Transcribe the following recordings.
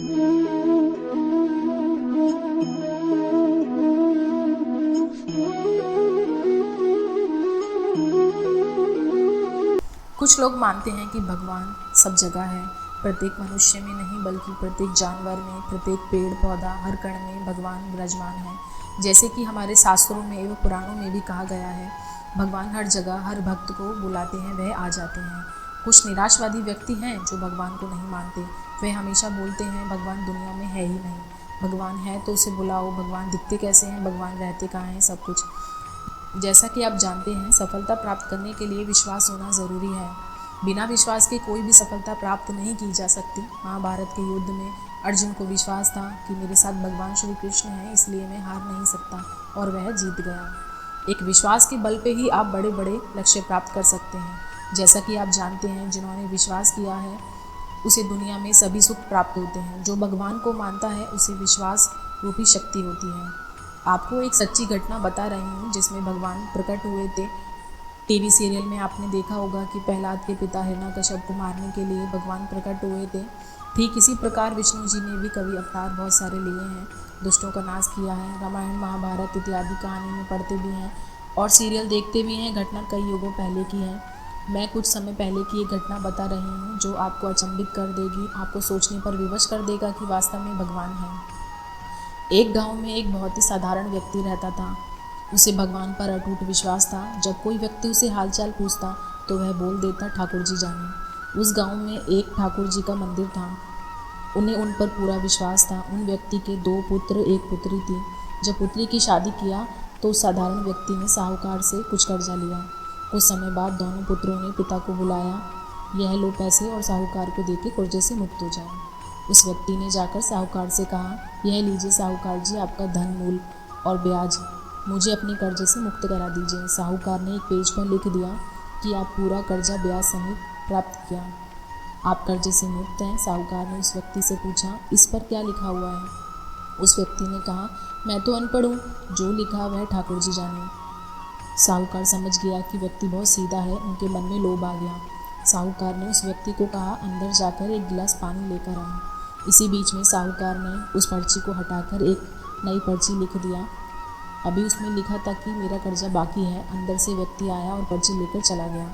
कुछ लोग मानते हैं कि भगवान सब जगह है, प्रत्येक मनुष्य में नहीं बल्कि प्रत्येक जानवर में, प्रत्येक पेड़ पौधा, हर कण में भगवान विराजमान है। जैसे कि हमारे शास्त्रों में एवं पुराणों में भी कहा गया है, भगवान हर जगह हर भक्त को बुलाते हैं, वह आ जाते हैं। कुछ निराशवादी व्यक्ति हैं जो भगवान को नहीं मानते। वे हमेशा बोलते हैं भगवान दुनिया में है ही नहीं, भगवान है तो उसे बुलाओ, भगवान दिखते कैसे हैं, भगवान रहते कहाँ हैं, सब कुछ। जैसा कि आप जानते हैं, सफलता प्राप्त करने के लिए विश्वास होना ज़रूरी है। बिना विश्वास के कोई भी सफलता प्राप्त नहीं की जा सकती। महाभारत के युद्ध में अर्जुन को विश्वास था कि मेरे साथ भगवान श्री कृष्ण हैं, इसलिए मैं हार नहीं सकता, और वह जीत गया। एक विश्वास के बल पे ही आप बड़े बड़े लक्ष्य प्राप्त कर सकते हैं। जैसा कि आप जानते हैं, जिन्होंने विश्वास किया है उसे दुनिया में सभी सुख प्राप्त होते हैं। जो भगवान को मानता है उसे विश्वास रूपी शक्ति होती है। आपको एक सच्ची घटना बता रही हूँ जिसमें भगवान प्रकट हुए थे। टीवी सीरियल में आपने देखा होगा कि प्रहलाद के पिता हिरण्यकश्यप को मारने के लिए भगवान प्रकट हुए थे। ठीक इसी प्रकार विष्णु जी ने भी कभी अवतार बहुत सारे लिए हैं, दुष्टों का नाश किया है। रामायण महाभारत इत्यादि कहानी में पढ़ते भी हैं और सीरियल देखते भी हैं। घटना कई युगों पहले की है। मैं कुछ समय पहले की एक घटना बता रही हूँ जो आपको अचंभित कर देगी, आपको सोचने पर विवश कर देगा कि वास्तव में भगवान है। एक गांव में एक बहुत ही साधारण व्यक्ति रहता था। उसे भगवान पर अटूट विश्वास था। जब कोई व्यक्ति उसे हालचाल पूछता तो वह बोल देता, ठाकुर जी जाने। उस गांव में एक ठाकुर जी का मंदिर था। उन्हें उन पर पूरा विश्वास था। उन व्यक्ति के 2 पुत्र, 1 पुत्री थी। जब पुत्री की शादी किया तो उस साधारण व्यक्ति ने साहूकार से कुछ कर्जा लिया। कुछ समय बाद दोनों पुत्रों ने पिता को बुलाया, यह लो पैसे और साहूकार को देके कर्जे से मुक्त हो जाओ। उस व्यक्ति ने जाकर साहूकार से कहा, यह लीजिए साहूकार जी आपका धन मूल और ब्याज, मुझे अपने कर्जे से मुक्त करा दीजिए। साहूकार ने एक पेज पर लिख दिया कि आप पूरा कर्जा ब्याज समेत प्राप्त किया, आप कर्जे से मुक्त हैं। साहूकार ने उस व्यक्ति से पूछा, इस पर क्या लिखा हुआ है? उस व्यक्ति ने कहा, मैं तो अनपढ़ हूँ, जो लिखा वह ठाकुर जी जाने। साहूकार समझ गया कि व्यक्ति बहुत सीधा है। उनके मन में लोभ आ गया। साहूकार ने उस व्यक्ति को कहा, अंदर जाकर एक गिलास पानी लेकर आ। इसी बीच में साहूकार ने उस पर्ची को हटाकर एक नई पर्ची लिख दिया। अभी उसमें लिखा था कि मेरा कर्जा बाकी है। अंदर से व्यक्ति आया और पर्ची लेकर चला गया।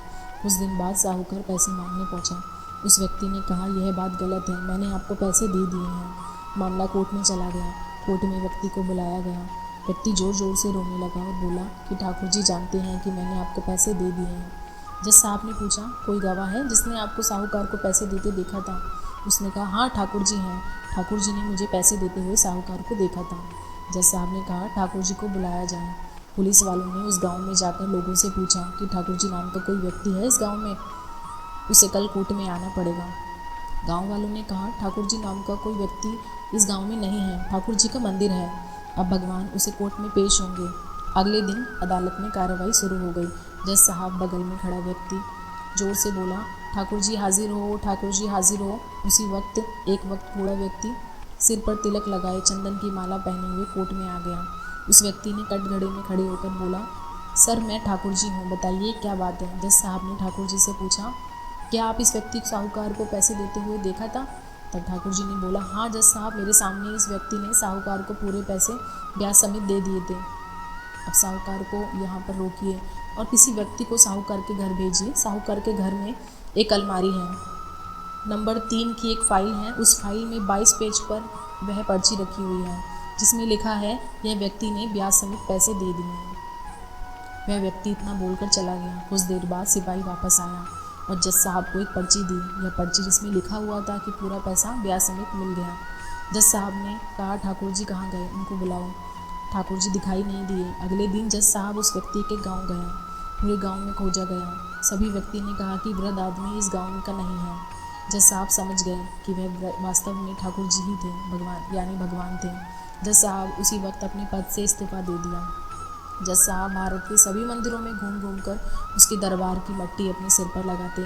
कुछ दिन बाद साहूकार पैसे मांगने पहुंचा। उस व्यक्ति ने कहा, यह बात गलत है, मैंने आपको पैसे दे दिए हैं। मामला कोर्ट में चला गया। कोर्ट में व्यक्ति को बुलाया गया। व्यक्ति ज़ोर ज़ोर से रोने लगा और बोला कि ठाकुर जी जानते हैं कि मैंने आपको पैसे दे दिए हैं। जज साहब ने पूछा, कोई गवाह है जिसने आपको साहूकार को पैसे देते देखा था? उसने कहा, हाँ ठाकुर जी हैं, ठाकुर जी ने मुझे पैसे देते हुए साहूकार को देखा था। जज साहब ने कहा, ठाकुर जी को बुलाया जाए। पुलिस वालों ने उस गांव में जाकर लोगों से पूछा कि ठाकुर जी नाम का कोई व्यक्ति है इस गांव में, उसे कल कोर्ट में आना पड़ेगा। गांव वालों ने कहा, ठाकुर जी नाम का कोई व्यक्ति इस गांव में नहीं है, ठाकुर जी का मंदिर है, अब भगवान उसे कोर्ट में पेश होंगे। अगले दिन अदालत में कार्रवाई शुरू हो गई। जज साहब बगल में खड़ा व्यक्ति जोर से बोला, ठाकुर जी हाजिर हो, ठाकुर जी हाजिर हो। उसी वक्त एक वक्त बूढ़ा व्यक्ति सिर पर तिलक लगाए, चंदन की माला पहने हुए कोर्ट में आ गया। उस व्यक्ति ने कटघरे में खड़े होकर बोला, सर मैं ठाकुर जी हूँ, बताइए क्या बात है? जज साहब ने ठाकुर जी से पूछा, क्या आप इस व्यक्ति साहूकार को पैसे देते हुए देखा था? तब ठाकुर जी ने बोला, हाँ जज साहब, मेरे सामने इस व्यक्ति ने साहूकार को पूरे पैसे ब्याज समेत दे दिए थे। अब साहूकार को यहाँ पर रोकिए और किसी व्यक्ति को साहूकार के घर भेजिए। साहूकार के घर में एक अलमारी है, नंबर 3 की एक फ़ाइल है। उस फाइल में 22 पेज पर वह पर्ची रखी हुई है जिसमें लिखा है, यह व्यक्ति ने ब्याज समेत पैसे दे दिए हैं। वह व्यक्ति इतना बोलकर चला गया। कुछ देर बाद सिपाही वापस आया और जज साहब को एक पर्ची दी। यह पर्ची जिसमें लिखा हुआ था कि पूरा पैसा ब्याज समेत मिल गया। जज साहब ने कहा, ठाकुर जी कहाँ गए, उनको बुलाओ। ठाकुर जी दिखाई नहीं दिए। अगले दिन जज साहब उस व्यक्ति के गांव गया। पूरे गांव में खोजा गया। सभी व्यक्ति ने कहा कि वृद्ध आदमी इस गांव का नहीं है। जज साहब समझ गए कि वह वास्तव में ठाकुर जी ही थे, भगवान यानी भगवान थे। जज साहब उसी वक्त अपने पद से इस्तीफा दे दिया। जज साहब भारत के सभी मंदिरों में घूम घूम कर उसके दरबार की मट्टी अपने सिर पर लगाते,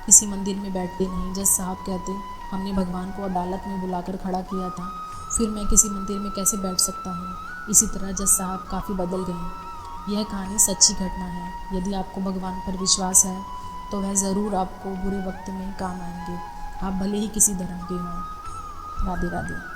किसी मंदिर में बैठते नहीं। जज साहब कहते, हमने भगवान को अदालत में बुलाकर खड़ा किया था, फिर मैं किसी मंदिर में कैसे बैठ सकता हूँ? इसी तरह जज साहब काफ़ी बदल गए। यह कहानी सच्ची घटना है। यदि आपको भगवान पर विश्वास है तो वह ज़रूर आपको बुरे वक्त में काम आएंगे, आप भले ही किसी धर्म के हों। राधे राधे।